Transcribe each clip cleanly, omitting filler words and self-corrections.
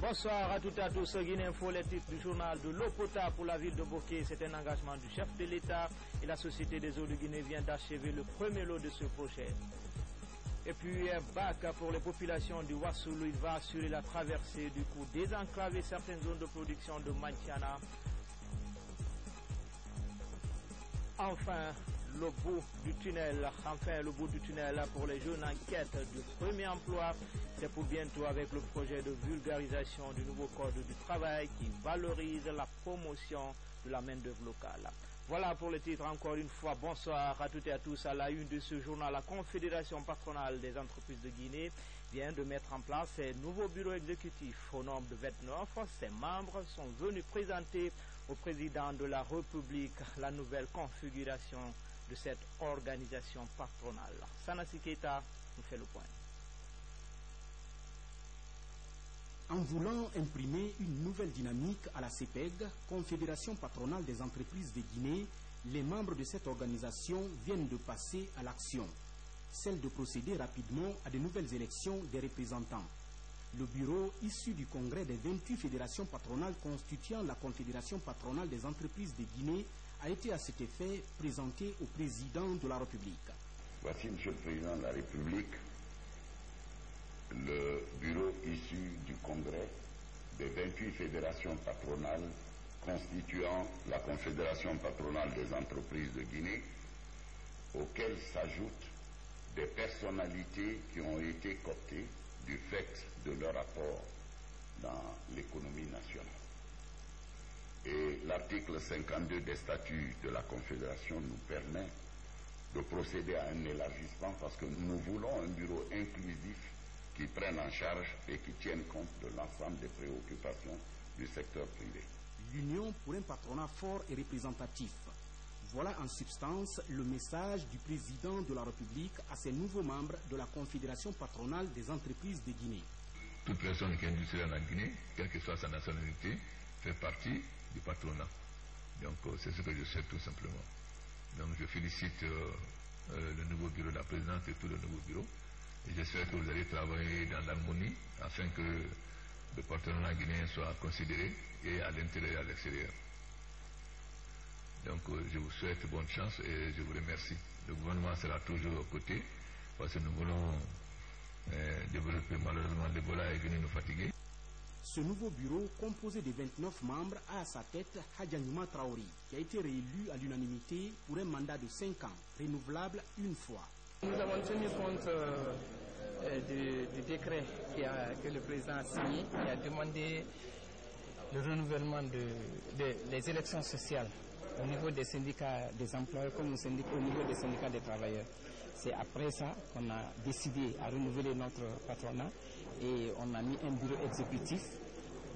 Bonsoir à toutes et à tous. Guinée Info, les titres du journal de l'eau potable pour la ville de Bokeh. C'est un engagement du chef de l'État et la Société des eaux de Guinée vient d'achever le premier lot de ce projet. Et puis un bac pour les populations du Wassoulou. Il va assurer la traversée du coup désenclaver certaines zones de production de Mantiana. Enfin, le bout du tunnel pour les jeunes en quête du premier emploi. C'est pour bientôt avec le projet de vulgarisation du nouveau code du travail qui valorise la promotion de la main-d'œuvre locale. Voilà pour le titre. Encore une fois, bonsoir à toutes et à tous. À la une de ce journal, la Confédération patronale des entreprises de Guinée vient de mettre en place ses nouveaux bureaux exécutifs au nombre de 29. Ses membres sont venus présenter au président de la République la nouvelle configuration de cette organisation patronale. Sanassi Keita nous fait le point. En voulant imprimer une nouvelle dynamique à la CEPEG, Confédération patronale des entreprises de Guinée, les membres de cette organisation viennent de passer à l'action, celle de procéder rapidement à de nouvelles élections des représentants. Le bureau issu du congrès des 28 fédérations patronales constituant la Confédération patronale des entreprises de Guinée a été à cet effet présenté au président de la République. Voici, Monsieur le Président de la République, le bureau issu du congrès des 28 fédérations patronales constituant la Confédération patronale des entreprises de Guinée, auxquelles s'ajoutent des personnalités qui ont été coptées du fait de leur apport dans l'économie nationale. Et l'article 52 des statuts de la Confédération nous permet de procéder à un élargissement parce que nous voulons un bureau inclusif qui prennent en charge et qui tiennent compte de l'ensemble des préoccupations du secteur privé. L'Union pour un patronat fort et représentatif. Voilà en substance le message du président de la République à ses nouveaux membres de la Confédération patronale des entreprises de Guinée. Toute personne qui est industrielle en Guinée, quelle que soit sa nationalité, fait partie du patronat. Donc c'est ce que je sais tout simplement. Donc je félicite le nouveau bureau de la présidence et tout le nouveau bureau. Et j'espère que vous allez travailler dans l'harmonie afin que le patronat guinéen soit considéré et à l'intérieur et à l'extérieur. Donc je vous souhaite bonne chance et je vous remercie. Le gouvernement sera toujours aux côtés parce que nous voulons développer. Malheureusement, l'Ebola est venu nous fatiguer. Ce nouveau bureau, composé de 29 membres, a à sa tête Hadjanima Traoré, qui a été réélu à l'unanimité pour un mandat de 5 ans, renouvelable une fois. Nous avons tenu compte du décret que le président a signé, qui a demandé le renouvellement des élections sociales au niveau des syndicats des employeurs comme au niveau des syndicats des travailleurs. C'est après ça qu'on a décidé à renouveler notre patronat et on a mis un bureau exécutif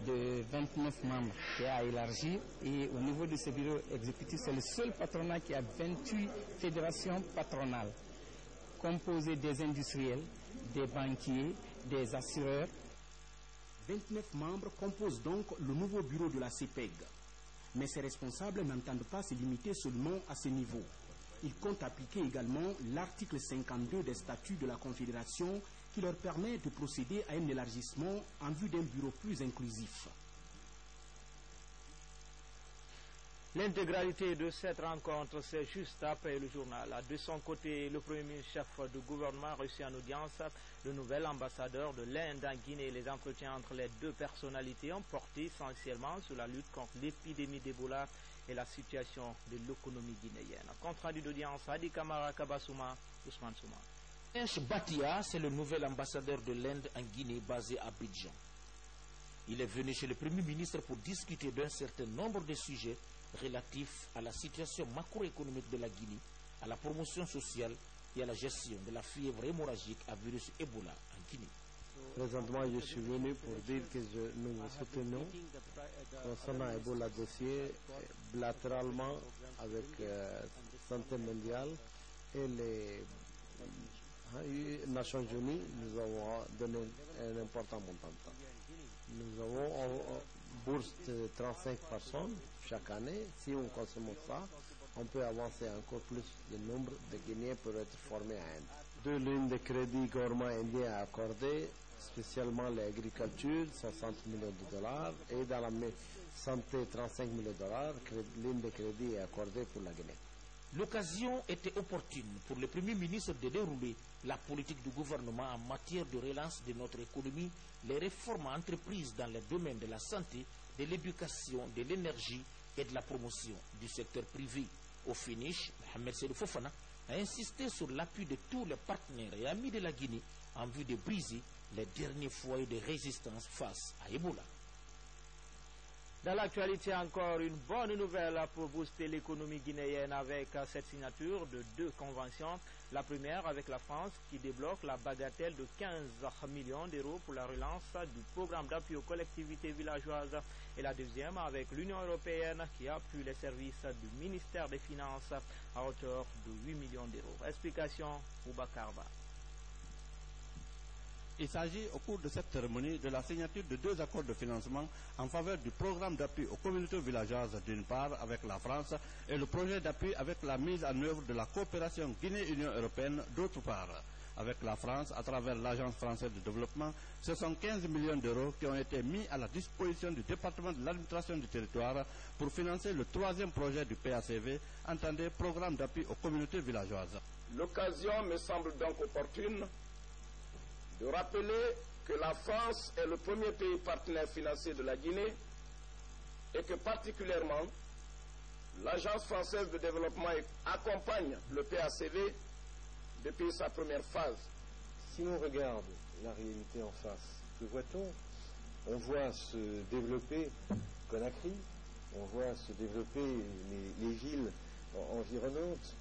de 29 membres qui a élargi, et au niveau de ce bureau exécutif, c'est le seul patronat qui a 28 fédérations patronales composées des industriels, des banquiers, des assureurs. 29 membres composent donc le nouveau bureau de la CEPEG. Mais ces responsables n'entendent pas se limiter seulement à ce niveau. Ils comptent appliquer également l'article 52 des statuts de la Confédération qui leur permet de procéder à un élargissement en vue d'un bureau plus inclusif. L'intégralité de cette rencontre, c'est juste après le journal. De son côté, le premier ministre chef du gouvernement a reçu en audience le nouvel ambassadeur de l'Inde en Guinée. Les entretiens entre les deux personnalités ont porté essentiellement sur la lutte contre l'épidémie d'Ebola et la situation de l'économie guinéenne. Compte rendu d'audience, Adi Kamara Kabasouma, Ousmane Souma. Prince Batia, c'est le nouvel ambassadeur de l'Inde en Guinée basé à Abidjan. Il est venu chez le Premier ministre pour discuter d'un certain nombre de sujets relatifs à la situation macroéconomique de la Guinée, à la promotion sociale et à la gestion de la fièvre hémorragique à virus Ebola en Guinée. Présentement, je suis venu pour dire que nous vous soutenons concernant Ebola dossier bilatéralement avec Santé mondiale et les Nations Unies. Nous avons donné un important montant. Nous avons une bourse de 35 personnes chaque année. Si on consomme ça, on peut avancer encore plus le nombre de Guinéens pour être formés à Inde. 2 lignes de crédit gouvernement indien a accordé spécialement l'agriculture, 60 millions de dollars, et dans la santé, 35 millions de dollars. Ligne de crédit est accordée pour la Guinée. L'occasion était opportune pour le Premier ministre de dérouler la politique du gouvernement en matière de relance de notre économie, les réformes entreprises dans les domaines de la santé, de l'éducation, de l'énergie et de la promotion du secteur privé. Au finish, Mohamed Seydou Fofana a insisté sur l'appui de tous les partenaires et amis de la Guinée en vue de briser les derniers foyers de résistance face à Ebola. Dans l'actualité, encore une bonne nouvelle pour booster l'économie guinéenne avec cette signature de 2 conventions. La première avec la France qui débloque la bagatelle de 15 millions d'euros pour la relance du programme d'appui aux collectivités villageoises. Et la deuxième avec l'Union européenne qui appuie les services du ministère des Finances à hauteur de 8 millions d'euros. Explication Boubacarba. Il s'agit au cours de cette cérémonie de la signature de 2 accords de financement en faveur du programme d'appui aux communautés villageoises d'une part avec la France et le projet d'appui avec la mise en œuvre de la coopération Guinée-Union européenne d'autre part. Avec la France, à travers l'Agence française de développement, ce sont 15 millions d'euros qui ont été mis à la disposition du département de l'administration du territoire pour financer le 3e projet du PACV, entendez Programme d'appui aux communautés villageoises. L'occasion me semble donc opportune de rappeler que la France est le premier pays partenaire financier de la Guinée et que particulièrement l'Agence française de développement accompagne le PACV depuis sa première phase. Si l'on regarde la réalité en face, que voit-on? On voit se développer Conakry, on voit se développer les villes environnantes,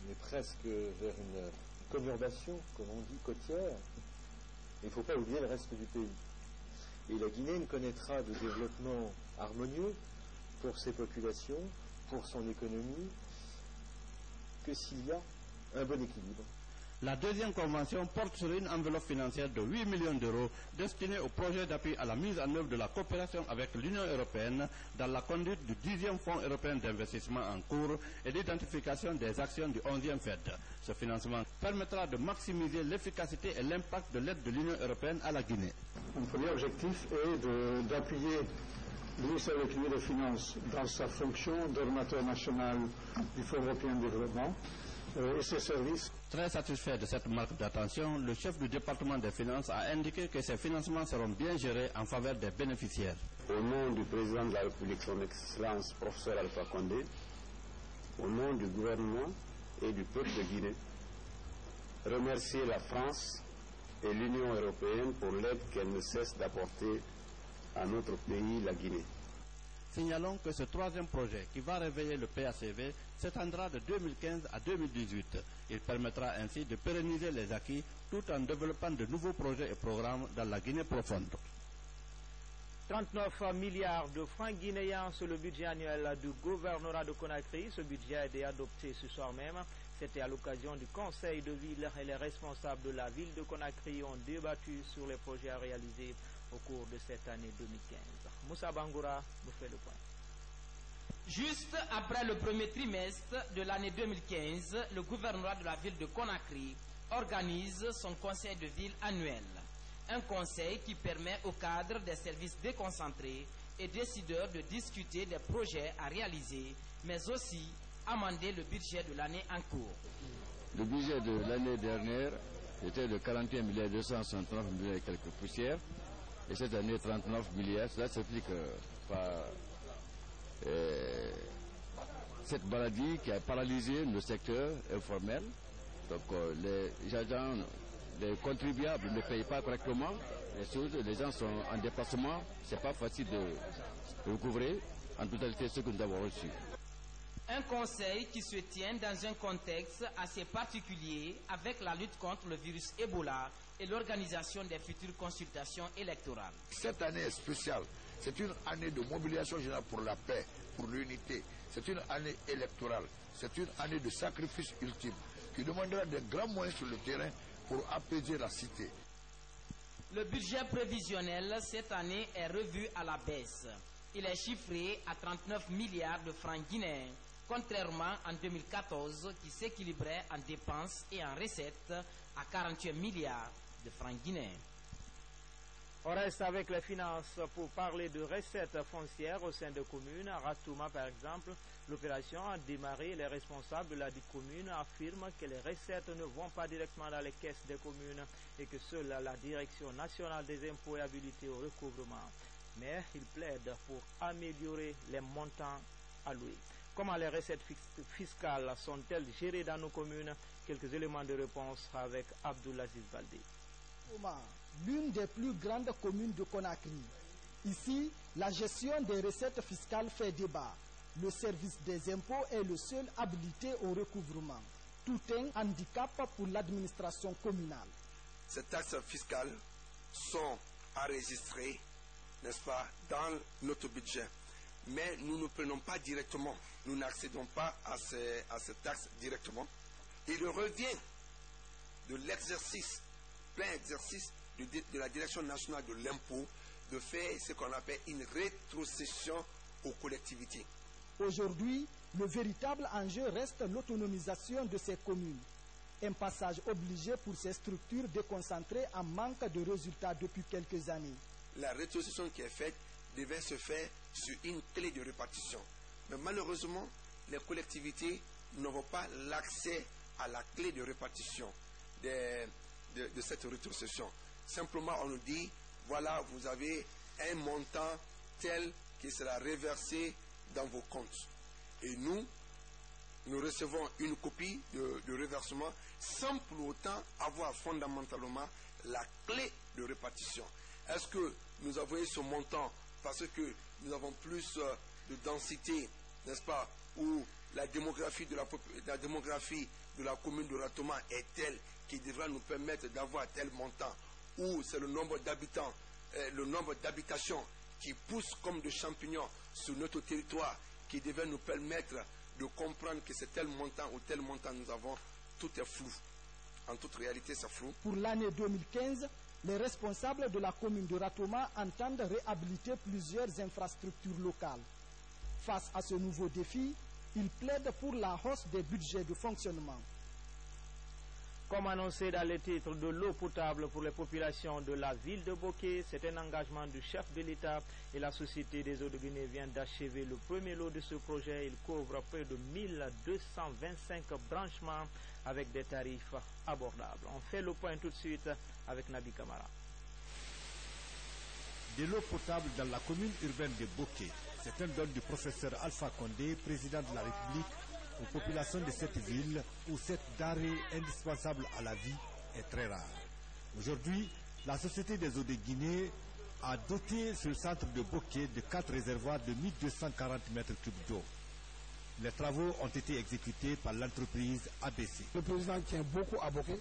on est presque vers une conurbation, comme on dit, côtière. Il ne faut pas oublier le reste du pays. Et la Guinée ne connaîtra de développement harmonieux pour ses populations, pour son économie, que s'il y a un bon équilibre. La deuxième convention porte sur une enveloppe financière de 8 millions d'euros destinée au projet d'appui à la mise en œuvre de la coopération avec l'Union européenne dans la conduite du 10e Fonds européen d'investissement en cours et d'identification des actions du 11e FED. Ce financement permettra de maximiser l'efficacité et l'impact de l'aide de l'Union européenne à la Guinée. Mon premier objectif est d'appuyer le ministère de l'économie et des Finances dans sa fonction d'ordonnateur national du Fonds européen de développement et ses services. Très satisfait de cette marque d'attention, le chef du département des finances a indiqué que ces financements seront bien gérés en faveur des bénéficiaires. Au nom du président de la République, son Excellence, professeur Alpha Condé, au nom du gouvernement et du peuple de Guinée, remercier la France et l'Union européenne pour l'aide qu'elle ne cesse d'apporter à notre pays, la Guinée. Signalons que ce 3e projet qui va réveiller le PACV s'étendra de 2015 à 2018. Il permettra ainsi de pérenniser les acquis tout en développant de nouveaux projets et programmes dans la Guinée profonde. 39 milliards de francs guinéens sur le budget annuel du gouvernorat de Conakry. Ce budget a été adopté ce soir même. C'était à l'occasion du conseil de ville et les responsables de la ville de Conakry ont débattu sur les projets à réaliser au cours de cette année 2015. Moussa Bangoura nous fait le point. Juste après le premier trimestre de l'année 2015, le gouvernorat de la ville de Conakry organise son conseil de ville annuel. Un conseil qui permet aux cadres des services déconcentrés et décideurs de discuter des projets à réaliser, mais aussi amender le budget de l'année en cours. Le budget de l'année dernière était de 41 milliards 269 millions et quelques poussières. Et cette année, 39 milliards. Cela s'explique par cette maladie qui a paralysé le secteur informel. Donc les agents, les contribuables ne payent pas correctement. Les gens sont en déplacement. C'est pas facile de recouvrer en totalité ce que nous avons reçu. Un conseil qui se tient dans un contexte assez particulier avec la lutte contre le virus Ebola et l'organisation des futures consultations électorales. Cette année est spéciale. C'est une année de mobilisation générale pour la paix, pour l'unité. C'est une année électorale. C'est une année de sacrifice ultime qui demandera de grands moyens sur le terrain pour apaiser la cité. Le budget prévisionnel cette année est revu à la baisse. Il est chiffré à 39 milliards de francs guinéens, contrairement en 2014 qui s'équilibrait en dépenses et en recettes à 48 milliards de francs guinéens. On reste avec les finances pour parler de recettes foncières au sein de communes. À Ratouma, par exemple, l'opération a démarré. Les responsables de la dite commune affirment que les recettes ne vont pas directement dans les caisses des communes et que seule la Direction nationale des impôts est habilitée au recouvrement. Mais ils plaident pour améliorer les montants alloués. Comment les recettes fiscales sont-elles gérées dans nos communes? Quelques éléments de réponse avec Abdoulaziz Baldé. L'une des plus grandes communes de Conakry. Ici, la gestion des recettes fiscales fait débat. Le service des impôts est le seul habilité au recouvrement. Tout un handicap pour l'administration communale. Ces taxes fiscales sont enregistrées, n'est-ce pas, dans notre budget. Mais nous ne prenons pas directement, nous n'accédons pas à ces taxes directement. Il revient de l'exercice, plein exercice de la Direction nationale de l'impôt de faire ce qu'on appelle une rétrocession aux collectivités. Aujourd'hui, le véritable enjeu reste l'autonomisation de ces communes. Un passage obligé pour ces structures déconcentrées en manque de résultats depuis quelques années. La rétrocession qui est faite devait se faire sur une clé de répartition. Mais malheureusement, les collectivités n'ont pas l'accès à la clé de répartition de cette rétrocession. Simplement, on nous dit, voilà, vous avez un montant tel qui sera reversé dans vos comptes. Et nous recevons une copie de reversement sans pour autant avoir fondamentalement la clé de répartition. Est-ce que nous avons ce montant parce que nous avons plus de densité, n'est-ce pas, ou la démographie de la commune de Ratouma est telle qui devra nous permettre d'avoir tel montant, ou c'est le nombre d'habitants, le nombre d'habitations qui poussent comme des champignons sur notre territoire qui devait nous permettre de comprendre que c'est tel montant ou tel montant nous avons, tout est flou. En toute réalité, c'est flou. Pour l'année 2015, les responsables de la commune de Ratouma entendent réhabiliter plusieurs infrastructures locales. Face à ce nouveau défi, ils plaident pour la hausse des budgets de fonctionnement. Comme annoncé dans le titre de l'eau potable pour les populations de la ville de Boké, c'est un engagement du chef de l'État et la Société des eaux de Guinée vient d'achever le premier lot de ce projet. Il couvre près de 1225 branchements avec des tarifs abordables. On fait le point tout de suite avec Nabi Kamara. De l'eau potable dans la commune urbaine de Boké, c'est un don du professeur Alpha Condé, président de la République, aux populations de cette ville où cette denrée indispensable à la vie est très rare. Aujourd'hui, la Société des eaux de Guinée a doté ce centre de Boké de 4 réservoirs de 1240 mètres cubes d'eau. Les travaux ont été exécutés par l'entreprise ABC. Le président tient beaucoup à Boké,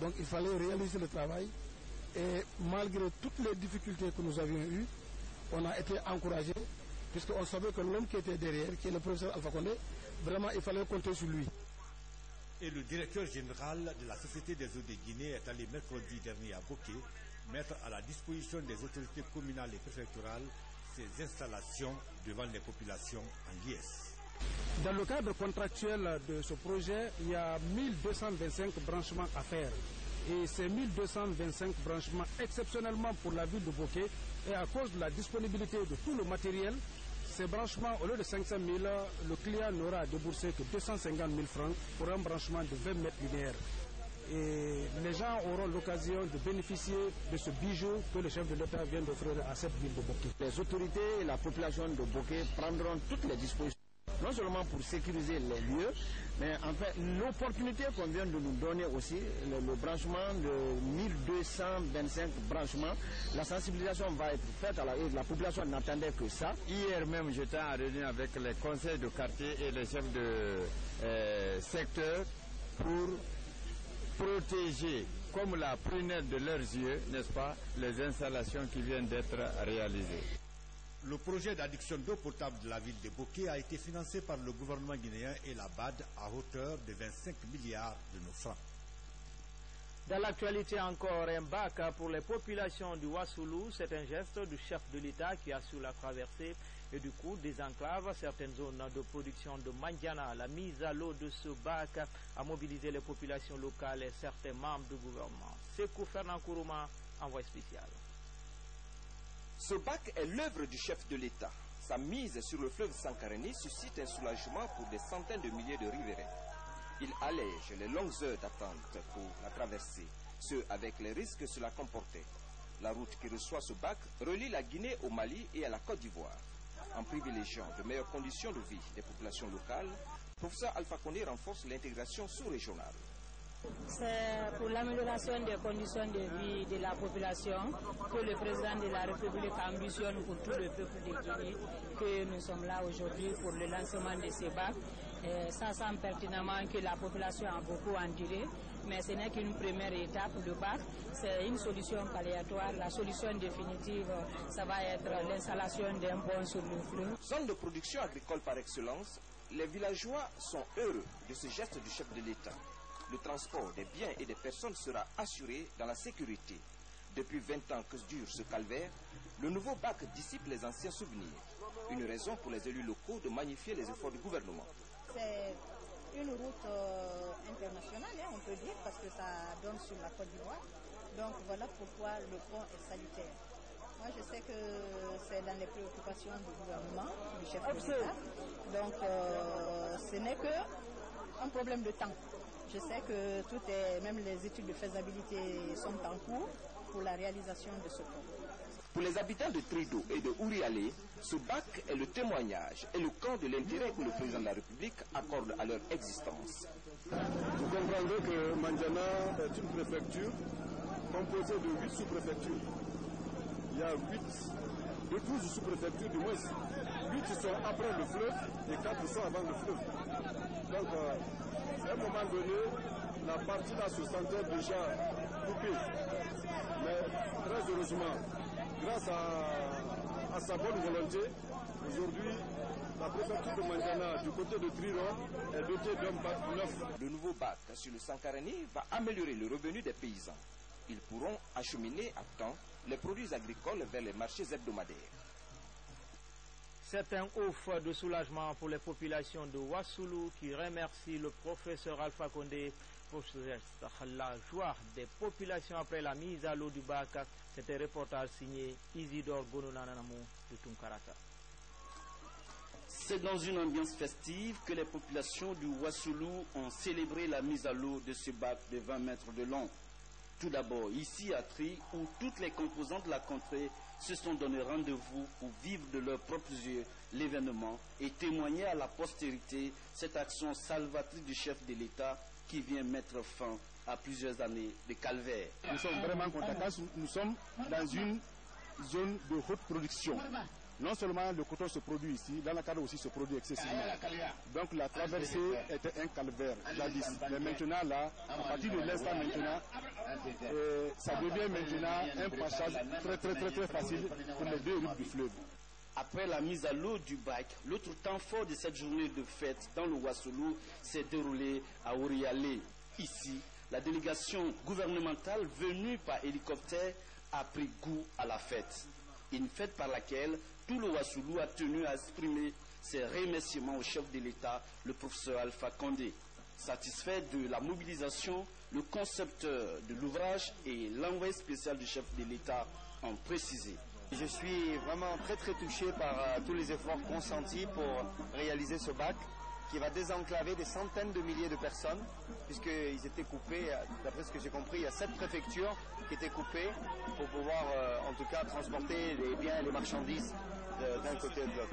donc il fallait réaliser le travail. Et malgré toutes les difficultés que nous avions eues, on a été encouragés, puisqu'on savait que l'homme qui était derrière, qui est le professeur Alpha Condé, vraiment il fallait compter sur lui. Et le directeur général de la Société des eaux de Guinée est allé mercredi dernier à Boké mettre à la disposition des autorités communales et préfectorales ces installations devant les populations en liesse. Dans le cadre contractuel de ce projet, il y a 1225 branchements à faire. Et ces 1225 branchements, exceptionnellement pour la ville de Boké, et à cause de la disponibilité de tout le matériel, ces branchements, au lieu de 500 000, le client n'aura à débourser que 250 000 francs pour un branchement de 20 mètres linéaires. Et les gens auront l'occasion de bénéficier de ce bijou que le chef de l'État vient d'offrir à cette ville de Boké. Les autorités et la population de Boké prendront toutes les dispositions, non seulement pour sécuriser les lieux, mais en fait l'opportunité qu'on vient de nous donner aussi, le branchement de 1225 branchements, la sensibilisation va être faite à la population n'attendait que ça. Hier même j'étais en réunion avec les conseils de quartier et les chefs de secteur pour protéger comme la prunelle de leurs yeux, n'est-ce pas, les installations qui viennent d'être réalisées. Le projet d'adduction d'eau potable de la ville de Boké a été financé par le gouvernement guinéen et la BAD à hauteur de 25 milliards de nos francs. Dans l'actualité encore, un bac pour les populations du Wassoulou, c'est un geste du chef de l'État qui assure la traversée et du coup désenclave certaines zones de production de mandiana. La mise à l'eau de ce bac a mobilisé les populations locales et certains membres du gouvernement. Sekou Fernand Kourouma, envoyé spécial. Ce bac est l'œuvre du chef de l'État. Sa mise sur le fleuve Sankarani suscite un soulagement pour des centaines de milliers de riverains. Il allège les longues heures d'attente pour la traversée, ce avec les risques que cela comportait. La route qui reçoit ce bac relie la Guinée au Mali et à la Côte d'Ivoire. En privilégiant de meilleures conditions de vie des populations locales, le professeur Alpha Condé renforce l'intégration sous-régionale. C'est pour l'amélioration des conditions de vie de la population que le président de la République ambitionne pour tout le peuple de Guinée, que nous sommes là aujourd'hui pour le lancement de ces bacs. Ça semble pertinemment que la population a beaucoup enduré, mais ce n'est qu'une première étape. Le bac, c'est une solution paléatoire. La solution définitive, ça va être l'installation d'un pont sur le fleuve. Zone de production agricole par excellence, les villageois sont heureux de ce geste du chef de l'État. Le transport des biens et des personnes sera assuré dans la sécurité. Depuis 20 ans que dure ce calvaire, le nouveau bac dissipe les anciens souvenirs. Une raison pour les élus locaux de magnifier les efforts du gouvernement. C'est une route internationale, on peut dire, parce que ça donne sur la Côte d'Ivoire. Donc voilà pourquoi le pont est salutaire. Moi, je sais que c'est dans les préoccupations du gouvernement, du chef de l'État. Donc ce n'est qu'un problème de temps. Je sais que même les études de faisabilité sont en cours pour la réalisation de ce pont. Pour les habitants de Trido et de Ourialé, ce bac est le témoignage et le camp de l'intérêt que le président de la République accorde à leur existence. Vous comprendrez que Mandiana est une préfecture composée de 8 sous-préfectures. Il y a 12 sous-préfectures du moins. 8 sont après le fleuve et 4 sont avant le fleuve. Donc, à un moment donné, la partie là se sentait déjà coupée. Mais très heureusement, grâce à sa bonne volonté, aujourd'hui, la préfecture de Mandiana, du côté de Triron, est dotée d'un bac neuf. Le nouveau bac sur le Sankarani va améliorer le revenu des paysans. Ils pourront acheminer à temps les produits agricoles vers les marchés hebdomadaires. C'est un ouf de soulagement pour les populations de Ouassoulou qui remercient le professeur Alpha Condé pour ce geste. La joie des populations après la mise à l'eau du bac. C'était un reportage signé Isidore Gononanamou de Tunkarata. C'est dans une ambiance festive que les populations du Ouassoulou ont célébré la mise à l'eau de ce bac de 20 mètres de long. Tout d'abord, ici à Tri, où toutes les composantes de la contrée se sont donné rendez-vous pour vivre de leurs propres yeux l'événement et témoigner à la postérité cette action salvatrice du chef de l'État qui vient mettre fin à plusieurs années de calvaire. Nous sommes vraiment contents. Nous sommes dans une zone de haute production. Non seulement le coton se produit ici, dans la cadre aussi se produit excessivement. Donc la traversée était un calvaire, jadis. Mais maintenant, là, à partir de l'instant maintenant, ça devient maintenant un passage très facile pour les deux rives du fleuve. Après la mise à l'eau du bac, l'autre temps fort de cette journée de fête dans le Ouassoulou s'est déroulé à Ourialé. Ici, la délégation gouvernementale venue par hélicoptère a pris goût à la fête. Une fête par laquelle tout le Ouassoulou a tenu à exprimer ses remerciements au chef de l'État, le professeur Alpha Condé. Satisfait de la mobilisation, le concepteur de l'ouvrage et l'envoyé spécial du chef de l'État ont précisé. Je suis vraiment très touché par tous les efforts consentis pour réaliser ce bac qui va désenclaver des centaines de milliers de personnes puisqu'ils étaient coupés, d'après ce que j'ai compris, il y a 7 préfectures qui étaient coupées pour pouvoir en tout cas transporter les biens et les marchandises d'un côté de l'autre.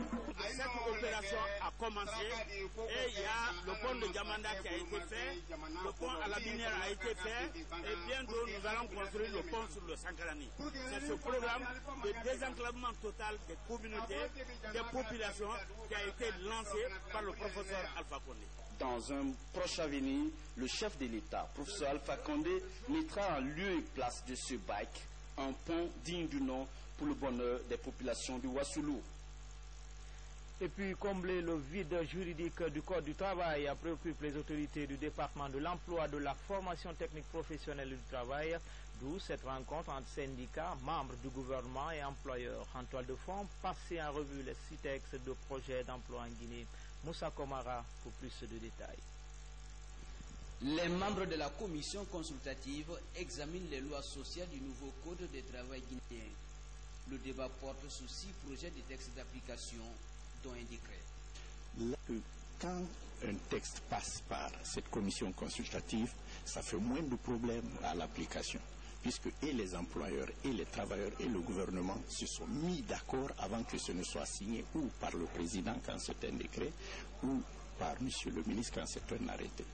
Cette opération a commencé et il y a le pont de Diamanda qui a été fait, le pont à la minière a été fait et bientôt nous allons construire le pont sur le Sankarani. C'est ce programme de désenclavement total des communautés, des populations qui a été lancé par le professeur Alpha Condé. Dans un proche avenir, le chef de l'État, professeur Alpha Condé, mettra en lieu et place de ce bac un pont digne du nom pour le bonheur des populations du Ouassoulou. Et puis combler le vide juridique du Code du travail préoccupe les autorités du département de l'emploi, de la formation technique professionnelle du travail, d'où cette rencontre entre syndicats, membres du gouvernement et employeurs. En toile de fond, passer en revue les 6 textes de projets d'emploi en Guinée. Moussa Komara pour plus de détails. Les membres de la commission consultative examinent les lois sociales du nouveau Code de travail guinéen. Le débat porte sur 6 projets de textes d'application, dont un décret. Quand un texte passe par cette commission consultative, ça fait moins de problèmes à l'application, puisque et les employeurs, et les travailleurs, et le gouvernement se sont mis d'accord avant que ce ne soit signé ou par le président quand c'est un décret, ou par monsieur le ministre quand c'est un arrêté.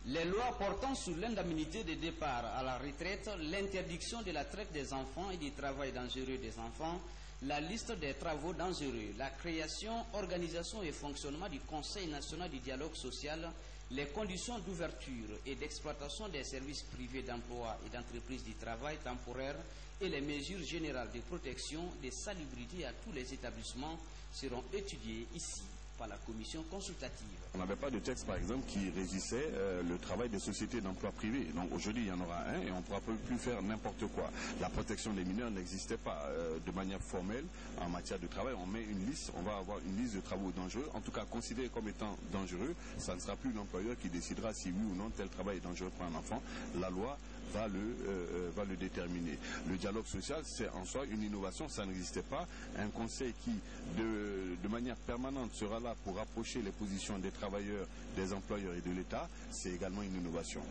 Les lois portant sur l'indemnité de départ à la retraite, l'interdiction de la traite des enfants et du travail dangereux des enfants, la liste des travaux dangereux, la création, organisation et fonctionnement du Conseil national du dialogue social, les conditions d'ouverture et d'exploitation des services privés d'emploi et d'entreprise du travail temporaire et les mesures générales de protection, de salubrité à tous les établissements seront étudiées ici par la commission consultative. On n'avait pas de texte, par exemple, qui régissait le travail des sociétés d'emploi privées. Donc aujourd'hui, il y en aura un et on ne pourra plus faire n'importe quoi. La protection des mineurs n'existait pas de manière formelle en matière de travail. On met une liste, on va avoir une liste de travaux dangereux, en tout cas considérés comme étant dangereux. Ça ne sera plus l'employeur qui décidera si oui ou non tel travail est dangereux pour un enfant. La loi va le déterminer. Le dialogue social, c'est en soi une innovation, ça n'existait pas. Un conseil qui, de manière permanente, sera là pour rapprocher les positions des travailleurs, des employeurs et de l'État, c'est également une innovation.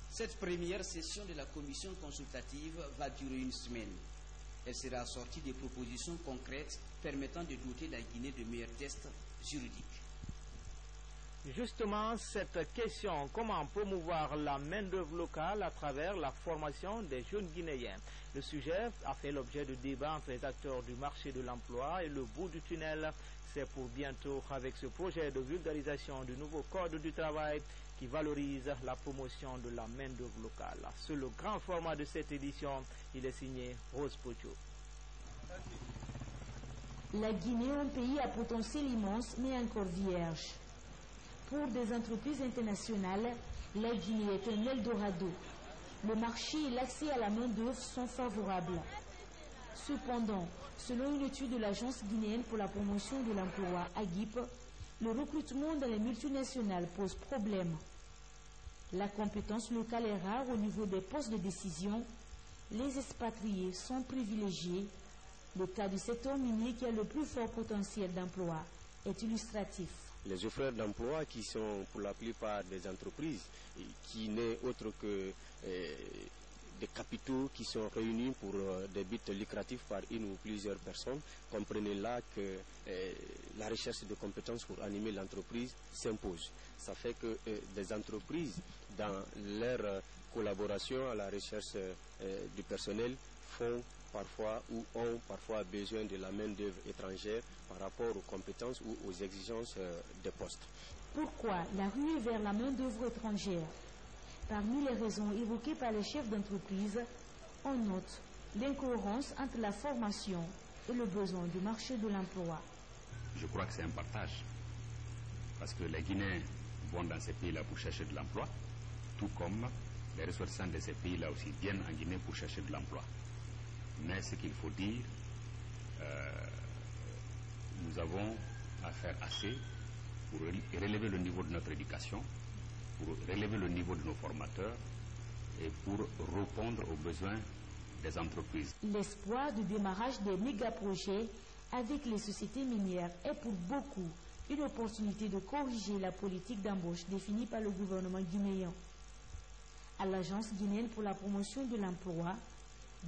Cette première session de la commission consultative va durer une semaine. Elle sera assortie des propositions concrètes permettant de doter la Guinée de meilleurs tests juridiques. Justement, cette question, comment promouvoir la main-d'œuvre locale à travers la formation des jeunes Guinéens? Le sujet a fait l'objet de débats entre les acteurs du marché de l'emploi et le bout du tunnel. C'est pour bientôt avec ce projet de vulgarisation du nouveau code du travail qui valorise la promotion de la main-d'œuvre locale. Sur le grand format de cette édition, il est signé Rose Pocho. La Guinée, un pays à potentiel immense, mais encore vierge. Pour des entreprises internationales, la Guinée est un Eldorado. Le marché et l'accès à la main-d'œuvre sont favorables. Cependant, selon une étude de l'Agence guinéenne pour la promotion de l'emploi, AGIP, le recrutement dans les multinationales pose problème. La compétence locale est rare au niveau des postes de décision. Les expatriés sont privilégiés. Le cas du secteur minier qui a le plus fort potentiel d'emploi est illustratif. Les offreurs d'emploi qui sont pour la plupart des entreprises qui n'est autre que des capitaux qui sont réunis pour des buts lucratifs par une ou plusieurs personnes, comprenez là que la recherche de compétences pour animer l'entreprise s'impose. Ça fait que des entreprises, dans leur collaboration à la recherche du personnel, font parfois ou ont parfois besoin de la main-d'œuvre étrangère par rapport aux compétences ou aux exigences des postes. Pourquoi la ruée vers la main-d'œuvre étrangère? Parmi les raisons évoquées par les chefs d'entreprise, on note l'incohérence entre la formation et le besoin du marché de l'emploi. Je crois que c'est un partage, parce que les Guinéens vont dans ces pays-là pour chercher de l'emploi, tout comme les ressortissants de ces pays-là aussi viennent en Guinée pour chercher de l'emploi. Mais ce qu'il faut dire, nous avons à faire assez pour relever le niveau de notre éducation, pour relever le niveau de nos formateurs et pour répondre aux besoins des entreprises. L'espoir du démarrage des méga-projets avec les sociétés minières est pour beaucoup une opportunité de corriger la politique d'embauche définie par le gouvernement guinéen. À l'Agence guinéenne pour la promotion de l'emploi,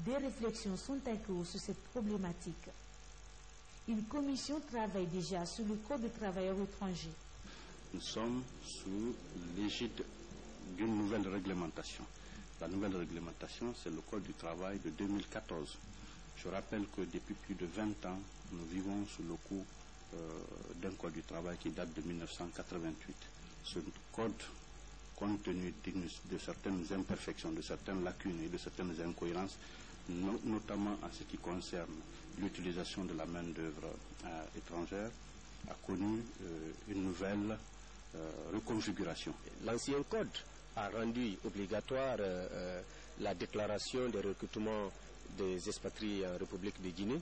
des réflexions sont en cours sur cette problématique. Une commission travaille déjà sur le code de travailleurs étrangers. Nous sommes sous l'égide d'une nouvelle réglementation. La nouvelle réglementation, c'est le code du travail de 2014. Je rappelle que depuis plus de 20 ans, nous vivons sous le coup d'un code du travail qui date de 1988. Ce code, compte tenu de certaines imperfections, de certaines lacunes et de certaines incohérences, notamment en ce qui concerne l'utilisation de la main-d'œuvre étrangère, a connu une nouvelle reconfiguration. L'ancien code a rendu obligatoire la déclaration des recrutements des expatriés en République de Guinée.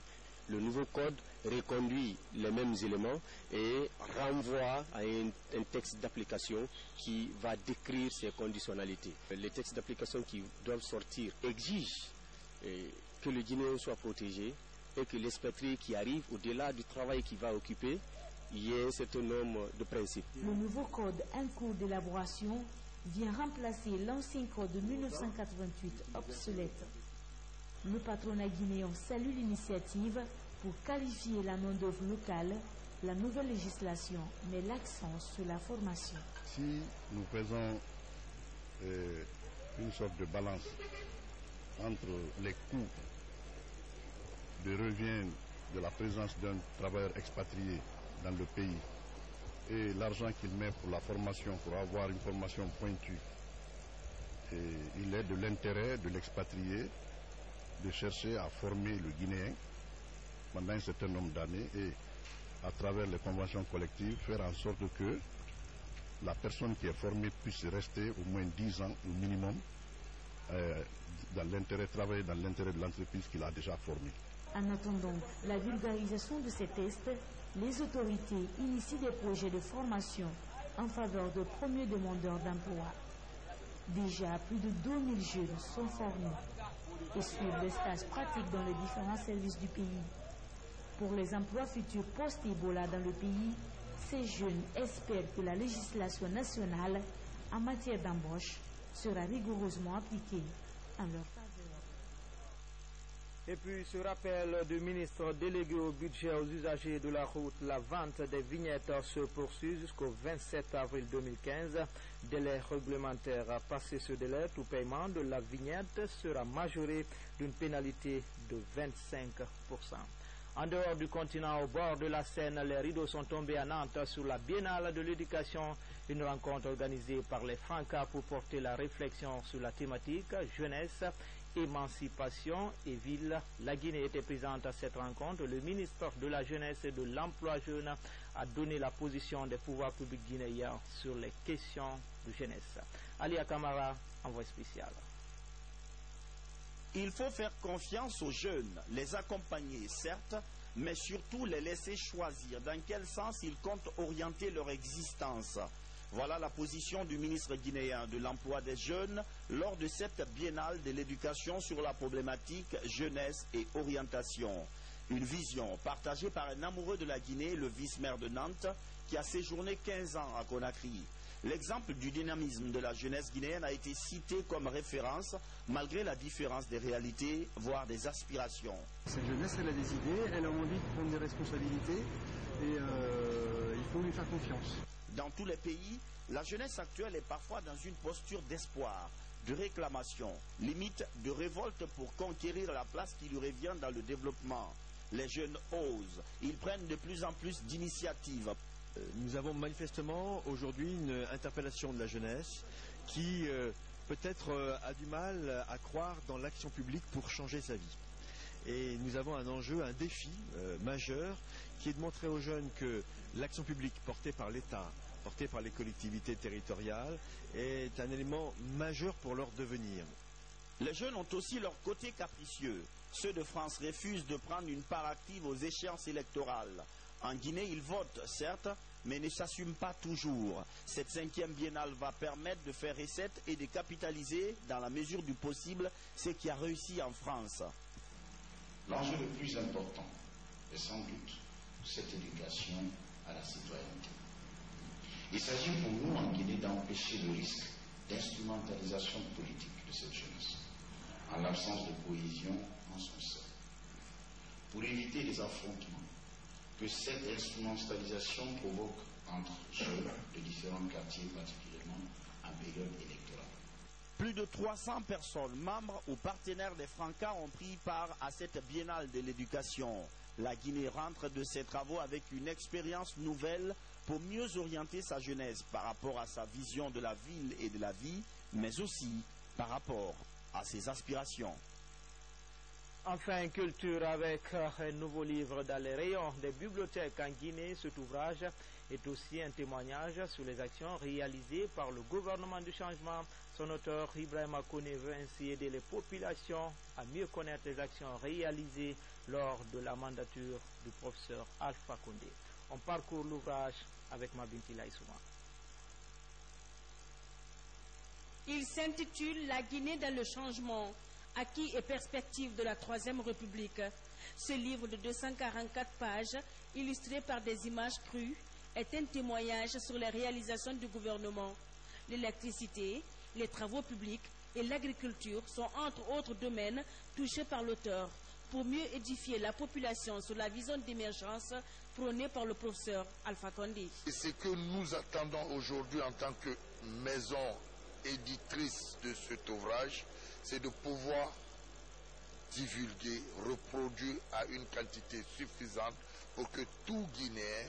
Le nouveau code reconduit les mêmes éléments et renvoie à un texte d'application qui va décrire ces conditionnalités. Les textes d'application qui doivent sortir exigent que le Guinéen soit protégé et que l'expatrié qui arrive, au-delà du travail qu'il va occuper, il y ait un certain nombre de principes. Le nouveau code en cours d'élaboration vient remplacer l'ancien code de 1988 obsolète. Le patronat guinéen salue l'initiative pour qualifier la main-d'œuvre locale, la nouvelle législation met l'accent sur la formation. Si nous faisons une sorte de balance entre les coûts de revient de la présence d'un travailleur expatrié dans le pays et l'argent qu'il met pour la formation, pour avoir une formation pointue, et il est de l'intérêt de l'expatrié de chercher à former le Guinéen pendant un certain nombre d'années et à travers les conventions collectives faire en sorte que la personne qui est formée puisse rester au moins 10 ans au minimum travailler dans l'intérêt de l'entreprise qu'il a déjà formée. En attendant la vulgarisation de ces tests, les autorités initient des projets de formation en faveur de premiers demandeurs d'emploi. Déjà, plus de 2000 jeunes sont formés et suivent des stages pratiques dans les différents services du pays. Pour les emplois futurs post-Ebola dans le pays, ces jeunes espèrent que la législation nationale en matière d'embauche sera rigoureusement appliquée en leur faveur. Et puis, ce rappel du ministre délégué au budget aux usagers de la route, la vente des vignettes se poursuit jusqu'au 27 avril 2015. Délai réglementaire. À passer ce délai, tout paiement de la vignette sera majoré d'une pénalité de 25%. En dehors du continent, au bord de la Seine, les rideaux sont tombés à Nantes sur la Biennale de l'éducation, une rencontre organisée par les Francas pour porter la réflexion sur la thématique jeunesse, émancipation et ville. La Guinée était présente à cette rencontre. Le ministre de la Jeunesse et de l'Emploi jeune a donné la position des pouvoirs publics guinéens sur les questions de jeunesse. Alia Kamara, envoyé spécial. Il faut faire confiance aux jeunes, les accompagner certes, mais surtout les laisser choisir dans quel sens ils comptent orienter leur existence. Voilà la position du ministre guinéen de l'emploi des jeunes lors de cette biennale de l'éducation sur la problématique jeunesse et orientation. Une vision partagée par un amoureux de la Guinée, le vice-maire de Nantes, qui a séjourné 15 ans à Conakry. L'exemple du dynamisme de la jeunesse guinéenne a été cité comme référence, malgré la différence des réalités, voire des aspirations. Cette jeunesse, elle a des idées, elle a envie de prendre des responsabilités et il faut lui faire confiance. Dans tous les pays, la jeunesse actuelle est parfois dans une posture d'espoir, de réclamation, limite de révolte pour conquérir la place qui lui revient dans le développement. Les jeunes osent, ils prennent de plus en plus d'initiatives. Nous avons manifestement aujourd'hui une interpellation de la jeunesse qui peut-être a du mal à croire dans l'action publique pour changer sa vie. Et nous avons un enjeu, un défi majeur qui est de montrer aux jeunes que l'action publique portée par l'État, portée par les collectivités territoriales, est un élément majeur pour leur devenir. Les jeunes ont aussi leur côté capricieux. Ceux de France refusent de prendre une part active aux échéances électorales. En Guinée, ils votent, certes, mais ne s'assument pas toujours. Cette 5e biennale va permettre de faire recette et de capitaliser, dans la mesure du possible, ce qui a réussi en France. L'enjeu le plus important est sans doute cette éducation à la citoyenneté. Il s'agit pour nous en Guinée d'empêcher le risque d'instrumentalisation politique de cette jeunesse, en l'absence de cohésion en son sein, pour éviter les affrontements que cette instrumentalisation provoque entre jeunes de différents quartiers, particulièrement en période électorale. Plus de 300 personnes, membres ou partenaires des Francas, ont pris part à cette biennale de l'éducation. La Guinée rentre de ses travaux avec une expérience nouvelle pour mieux orienter sa jeunesse par rapport à sa vision de la ville et de la vie, mais aussi par rapport à ses aspirations. Enfin, culture avec un nouveau livre dans les rayons des bibliothèques en Guinée. Cet ouvrage est aussi un témoignage sur les actions réalisées par le gouvernement du changement. Son auteur, Ibrahima Koné, veut ainsi aider les populations à mieux connaître les actions réalisées lors de la mandature du professeur Alpha Condé. On parcourt l'ouvrage avec Mabinti Laïsouma. Il s'intitule « La Guinée dans le changement ». acquis et perspectives de la Troisième République. Ce livre de 244 pages, illustré par des images crues, est un témoignage sur les réalisations du gouvernement. L'électricité, les travaux publics et l'agriculture sont entre autres domaines touchés par l'auteur, pour mieux édifier la population sur la vision d'émergence prônée par le professeur Alpha Condé. Et ce que nous attendons aujourd'hui en tant que maison éditrice de cet ouvrage, c'est de pouvoir divulguer, reproduire à une quantité suffisante pour que tout Guinéen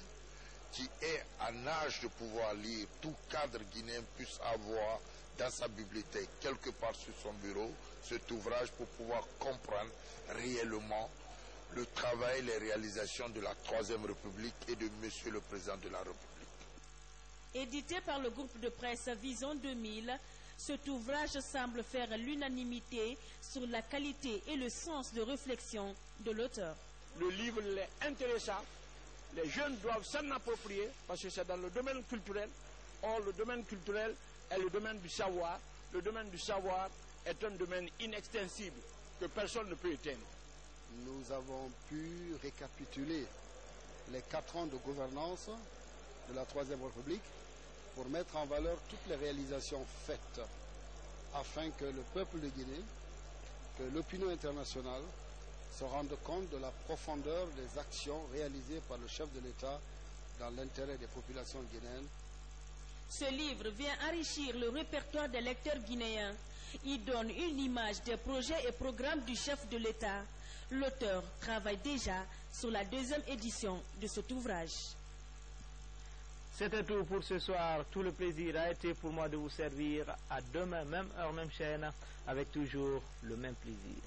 qui est en âge de pouvoir lire, tout cadre guinéen puisse avoir dans sa bibliothèque, quelque part sur son bureau, cet ouvrage pour pouvoir comprendre réellement le travail, les réalisations de la Troisième République et de Monsieur le Président de la République. Édité par le groupe de presse Vision 2000, cet ouvrage semble faire l'unanimité sur la qualité et le sens de réflexion de l'auteur. Le livre est intéressant, les jeunes doivent s'en approprier parce que c'est dans le domaine culturel. Or, le domaine culturel est le domaine du savoir. Le domaine du savoir est un domaine inextensible que personne ne peut éteindre. Nous avons pu récapituler les 4 ans de gouvernance de la Troisième République pour mettre en valeur toutes les réalisations faites afin que le peuple de Guinée, que l'opinion internationale se rende compte de la profondeur des actions réalisées par le chef de l'État dans l'intérêt des populations guinéennes. Ce livre vient enrichir le répertoire des lecteurs guinéens. Il donne une image des projets et programmes du chef de l'État. L'auteur travaille déjà sur la 2e édition de cet ouvrage. C'était tout pour ce soir. Tout le plaisir a été pour moi de vous servir. À demain, même heure, même chaîne, avec toujours le même plaisir.